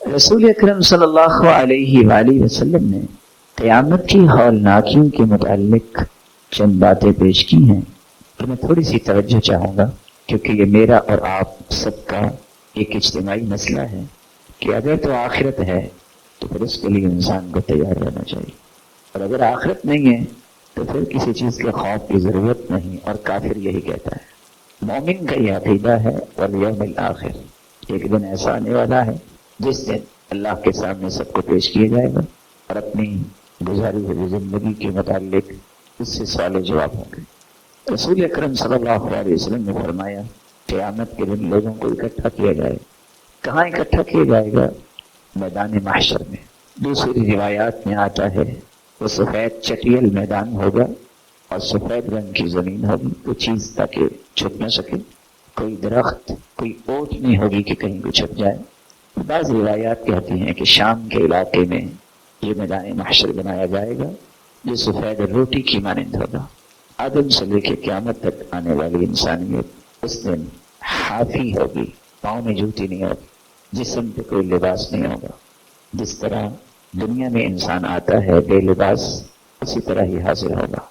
رسول اکرم صلی اللہ علیہ وآلہ وسلم نے قیامت کی ہولناکیوں کے متعلق چند باتیں پیش کی ہیں، تو میں تھوڑی سی توجہ چاہوں گا، کیونکہ یہ میرا اور آپ سب کا ایک اجتماعی مسئلہ ہے کہ اگر تو آخرت ہے تو پھر اس کے لیے انسان کو تیار رہنا چاہیے، اور اگر آخرت نہیں ہے تو پھر کسی چیز کے خوف کی ضرورت نہیں، اور کافر یہی کہتا ہے۔ مومن کا یہ عقیدہ ہے والیوم الآخر، ایک دن ایسا آنے والا ہے جس دن اللہ کے سامنے سب کو پیش کیا جائے گا اور اپنی گزاری ہوئی زندگی کے متعلق اس سے سوال و جواب ہوں گے۔ رسول اکرم صلی اللہ علیہ وسلم نے فرمایا قیامت کے دن لوگوں کو اکٹھا کیا جائے، کہاں اکٹھا کیا جائے گا؟ میدان محشر میں۔ دوسری روایات میں آتا ہے وہ سفید چٹیل میدان ہوگا اور سفید رنگ کی زمین ہوگی، کوئی چیز تاکہ چھپ نہ سکے، کوئی درخت، کوئی اوٹ نہیں ہوگی کہ کہیں کو چھپ جائے۔ بعض روایات کہتی ہیں کہ شام کے علاقے میں یہ میدان محشر بنایا جائے گا جو سفید روٹی کی مانند ہوگا۔ آدم سے لے کے قیامت تک آنے والی انسانیت اس دن حافی ہوگی، پاؤں میں جوتی نہیں ہوگی، جسم پہ کوئی لباس نہیں ہوگا۔ جس طرح دنیا میں انسان آتا ہے بے لباس، اسی طرح ہی حاضر ہوگا۔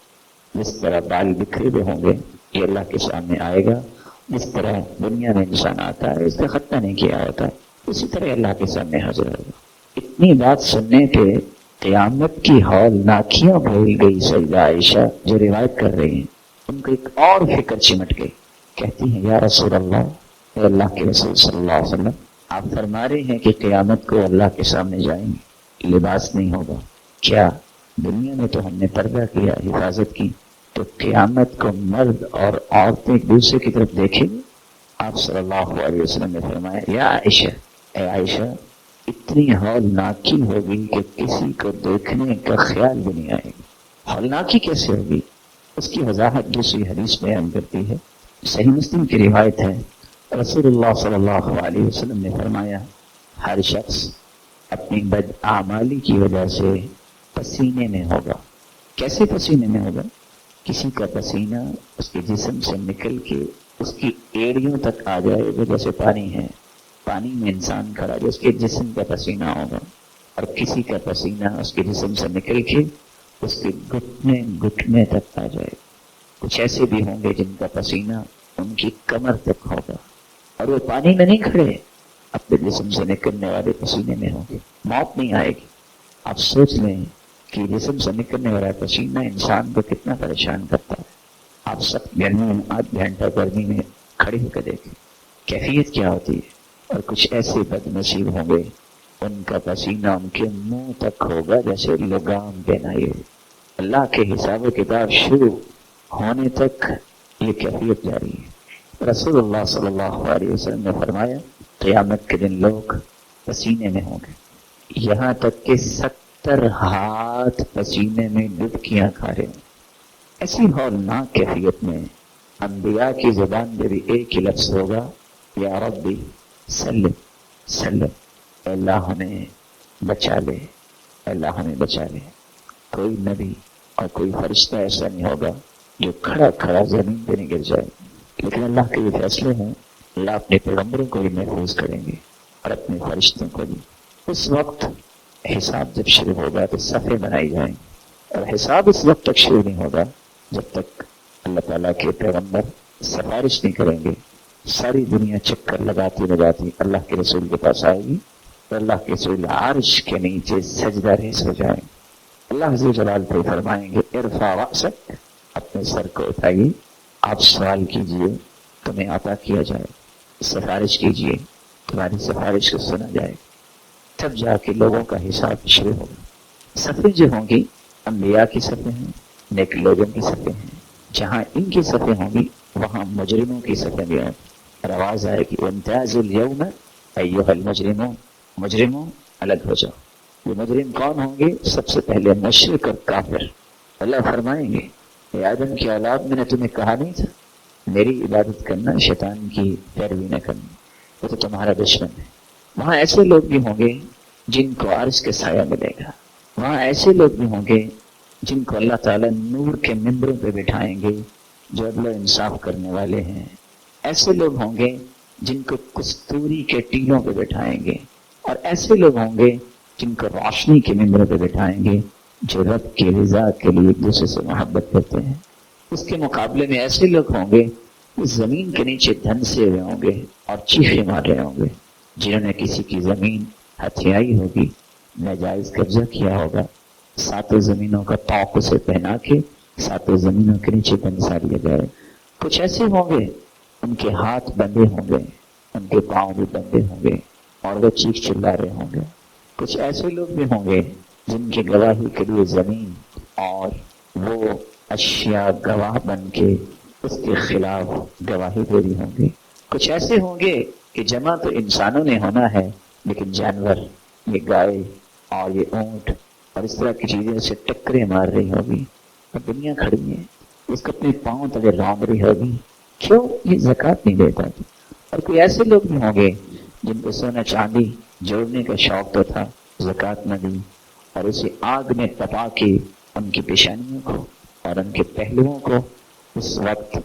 جس طرح بال بکھرے ہوئے ہوں گے یہ اللہ کے سامنے آئے گا، جس طرح دنیا میں انسان آتا ہے اس کا ختنہ نہیں کیا ہوتا، اسی طرح اللہ کے سامنے حاضر ہوگا۔ اتنی بات سننے پہ قیامت کی ہولناکیاں بھول گئی سیدہ عائشہ جو روایت کر رہی ہیں، ان کو ایک اور فکر چمٹ گئی، کہتی ہیں یا رسول اللہ، اے اللہ کے رسول صلی اللہ علیہ وسلم، آپ فرما رہے ہیں کہ قیامت کو اللہ کے سامنے جائیں گے، لباس نہیں ہوگا، کیا دنیا میں تو ہم نے پردہ کیا، حفاظت کی، تو قیامت کو مرد اور عورتیں ایک دوسرے کی طرف دیکھیں گے؟ آپ صلی اللہ علیہ وسلم نے فرمایا یا عائشہ، اے عائشہ، اتنی ہولناکی ہوگی کہ کسی کو دیکھنے کا خیال بھی نہیں آئے گا۔ ہولناکی کیسے ہوگی؟ اس کی وضاحت دوسری حدیث بیان کرتی ہے، صحیح مسلم کی روایت ہے، رسول اللہ صلی اللہ علیہ وسلم نے فرمایا ہر شخص اپنی بد اعمالی کی وجہ سے پسینے میں ہوگا۔ کیسے پسینے میں ہوگا؟ کسی کا پسینہ اس کے جسم سے نکل کے اس کی ایڑیوں تک آ جائے گا، جیسے پانی ہے، پانی میں انسان کھڑا جو اس کے جسم کا پسینہ ہوگا، اور کسی کا پسینہ اس کے جسم سے نکل کے اس کے گھٹنے گھٹنے تک آ جائے گا۔ کچھ ایسے بھی ہوں گے جن کا پسینہ ان کی کمر تک ہوگا، اور وہ پانی میں نہیں کھڑے، اپنے جسم سے نکلنے والے پسینے میں ہوں گے، موت نہیں آئے گی۔ آپ سوچ لیں کہ جسم سے نکلنے والا پسینہ انسان کو کتنا پریشان کرتا ہے۔ آپ سب گرمی میں 8 گھنٹہ گرمی میں کھڑے ہو کر دیکھیں کیفیت کیا ہوتی ہے، اور کچھ ایسے بد نصیب ہوں گے ان کا پسینہ ان کے منہ تک ہوگا جیسے لگام پہنائے۔ اللہ کے حساب و کتاب شروع ہونے تک یہ کیفیت جاری ہے۔ رسول اللہ صلی اللہ علیہ وسلم نے فرمایا قیامت کے دن لوگ پسینے میں ہوں گے، یہاں تک کہ 70 ہاتھ پسینے میں ڈبکیاں کھا رہے ہیں۔ ایسی ہولناک کیفیت میں انبیاء کی زبان میں بھی ایک ہی لفظ ہوگا، یا ربی سلم سلم، اے اللہ ہمیں بچا لے، اے اللہ ہمیں بچا لے۔ کوئی نبی اور کوئی فرشتہ ایسا نہیں ہوگا جو کھڑا کھڑا زمین پہ نہیں گر جائے، لیکن اللہ کے یہ فیصلے ہیں، اللہ اپنے پیغمبروں کو بھی محفوظ کریں گے اور اپنے فرشتوں کو بھی۔ اس وقت حساب جب شروع ہوگا تو صفحے بنائی جائیں گے، اور حساب اس وقت تک شروع نہیں ہوگا جب تک اللہ تعالیٰ کے پیغمبر سفارش نہیں کریں گے۔ ساری دنیا چکر لگاتی اللہ کے رسول کے پاس آئے گی، اور اللہ کے رسول عرش کے نیچے سجدہ ریز ہو جائیں گے۔ اللہ عز و جلال پہ فرمائیں گے ارفع رأسک، اپنے سر کو اٹھائیے، آپ سوال کیجئے تمہیں عطا کیا جائے، سفارش کیجئے تمہاری سفارش کو سنا جائے، تب جا کے لوگوں کا حساب شروع ہوگا۔ صفحے جو ہوں گی انبیاء کی صفحے ہیں، نیک لوگوں کی صفحے ہیں، جہاں ان کی صفحے ہوں گی وہاں مجرموں کی صفحے بھی ہوں گی، اور آواز آئے گی وامتازوا اليوم ایھا المجرمون، مجرموں الگ ہو جاؤ۔ یہ مجرم کون ہوں گے؟ سب سے پہلے مشرک اور کافر۔ اللہ فرمائیں گے اے آدم کی اولاد، میں نے تمہیں کہا نہیں تھا میری عبادت کرنا، شیطان کی پیروی نہ کرنا، وہ تو تمہارا دشمن ہے۔ وہاں ایسے لوگ بھی ہوں گے جن کو عرش کے سایہ ملے گا، وہاں ایسے لوگ بھی ہوں گے جن کو اللہ تعالیٰ نور کے ممبروں پہ بٹھائیں گے جو عدل و انصاف کرنے والے ہیں، ایسے لوگ ہوں گے جن کو کستوری کے ٹیلوں پہ بٹھائیں گے اور ایسے لوگ ہوں گے جن کو روشنی کے ممبر پہ بٹھائیں گے جو رب کی رضا کے لیے ایک دوسرے سے محبت کرتے ہیں. اس کے مقابلے میں ایسے لوگ ہوں گے جو زمین کے نیچے دھنسے ہوئے ہوں گے اور چیخے مار رہے ہوں گے، جنہوں نے کسی کی زمین ہتھیائی ہوگی، ناجائز قبضہ کیا ہوگا، ساتوں زمینوں کا طوق اسے پہنا کے ساتوں زمینوں کے نیچے دھنسا لیا جائے. کچھ ایسے ہوں گے ان کے ہاتھ بندھے ہوں گے، ان کے پاؤں بھی بندھے ہوں گے اور وہ چیخ چلا رہے ہوں گے. کچھ ایسے لوگ بھی ہوں گے جن کی گواہی کے لیے زمین اور وہ اشیاء گواہ بن کے اس کے خلاف گواہی دے رہی ہوں گے. کچھ ایسے ہوں گے کہ جمع تو انسانوں نے ہونا ہے لیکن جانور، یہ گائے اور یہ اونٹ اور اس طرح کی چیزیں سے ٹکریں مار رہی ہوگی اور دنیا کھڑی ہے اس کو اپنے پاؤں تلے رونگ رہی ہوگی، کیوں یہ زکوٰۃ نہیں دیتا. اور کوئی ایسے لوگ بھی ہوں گے جن کو سونا چاندی جوڑنے کا شوق تو تھا، زکوٰۃ نہ دی اور اسے آگ میں تپا کے ان کی پیشانیوں کو اور ان کے پہلوؤں کو اس وقت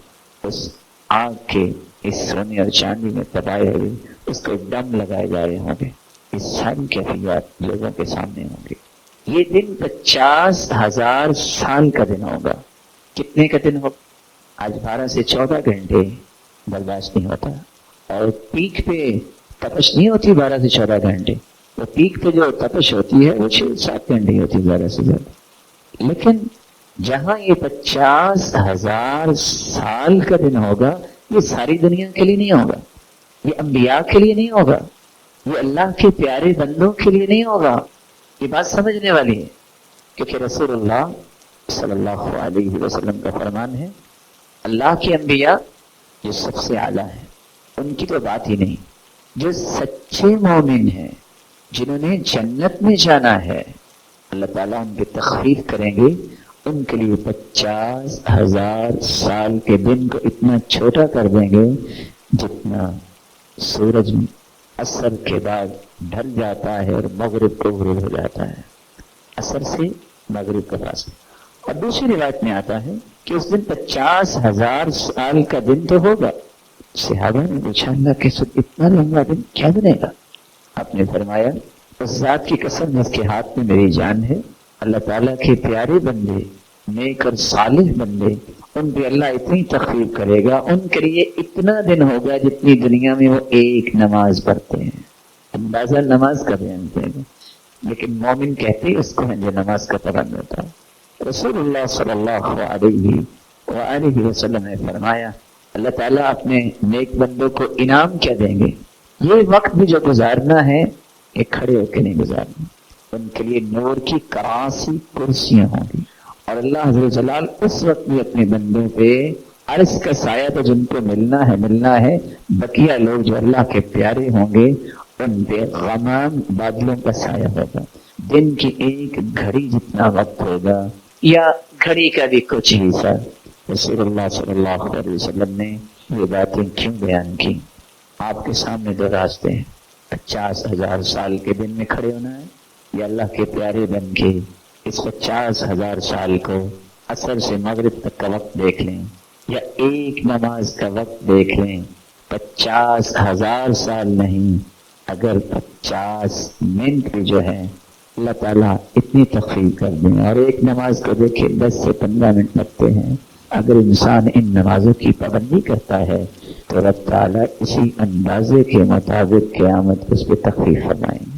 اس آگ کے اس سونے اور چاندی میں تپائے ہوئے اس کو دم لگائے جا رہے ہوں گے. یہ ساری کیفیات لوگوں کے سامنے ہوں گے. یہ دن 50,000 سال کا دن ہوگا. کتنے کا دن ہوگا؟ آج 12 سے 14 گھنٹے برداشت نہیں ہوتا اور پیک پہ تپش نہیں ہوتی 12 سے 14 گھنٹے. وہ پیک پہ جو تپش ہوتی ہے وہ 6-7 گھنٹے ہوتی ہے زیادہ سے زیادہ. لیکن جہاں یہ 50,000 سال کا دن ہوگا یہ ساری دنیا کے لیے نہیں ہوگا، یہ انبیاء کے لیے نہیں ہوگا، یہ اللہ کے پیارے بندوں کے لیے نہیں ہوگا. یہ بات سمجھنے والی ہے کیونکہ رسول اللہ صلی اللہ علیہ وسلم کا فرمان ہے اللہ کے انبیاء جو سب سے اعلیٰ ہیں ان کی تو بات ہی نہیں. جو سچے مومن ہیں جنہوں نے جنت میں جانا ہے اللہ تعالیٰ ان کی تخفیف کریں گے، ان کے لیے 50,000 سال کے دن کو اتنا چھوٹا کر دیں گے جتنا سورج عصر کے بعد ڈھل جاتا ہے اور مغرب کو غروب ہو جاتا ہے، عصر سے مغرب کا فاصلہ. اور دوسری روایت میں آتا ہے کہ اس دن 50,000 سال کا دن تو ہوگا. صحابہ نے پوچھا اللہ کے ساتھ اتنا لمبا دن کیا بنے گا؟ آپ نے فرمایا اس ذات کی قسم جس کے ہاتھ میں میری جان ہے، اللہ تعالیٰ کے پیارے بندے، نیک اور صالح بندے، ان پہ اللہ اتنی تخفیف کرے گا، ان کے لیے اتنا دن ہوگا جتنی دنیا میں وہ ایک نماز پڑھتے ہیں. اندازہ نماز کا بیان کریں گے لیکن مومن کہتے اس کو ہے جو نماز کا پابند ہوتا ہے. رسول اللہ صلی اللہ علیہ وآلہ وسلم نے فرمایا اللہ تعالیٰ اپنے نیک بندوں کو انعام کیا دیں گے؟ یہ وقت بھی جو گزارنا ہے یہ کھڑے ہو کے نہیں گزارنا. ان کے لیے نور کی کراسی کرسیاں ہوں گی اور اللہ عز و جلال اس وقت بھی اپنے بندوں پہ عرش کا سایہ تو جن کو ملنا ہے بقیہ لوگ جو اللہ کے پیارے ہوں گے ان پہ غمام بادلوں کا سایہ ہوگا. دن کی ایک گھڑی جتنا وقت ہوگا یا گھڑی کا بھی کچھ حصہ. رسول اللہ صلی اللہ علیہ وسلم نے یہ باتیں کیوں بیان کی؟ آپ کے سامنے دو راستے ہیں، 50,000 سال کے دن میں کھڑے ہونا ہے یا اللہ کے پیارے بن کے اس 50,000 سال کو عصر سے مغرب تک کا وقت دیکھ لیں یا ایک نماز کا وقت دیکھ لیں. 50,000 سال نہیں، اگر 50 منٹ بھی جو ہے اللہ تعالیٰ اتنی تخفیف کر دیں. اور ایک نماز کو دیکھیں 10 سے 15 منٹ لگتے ہیں. اگر انسان ان نمازوں کی پابندی کرتا ہے تو رب تعالیٰ اسی اندازے کے مطابق قیامت اس پہ تخفیف فرمائیں گے.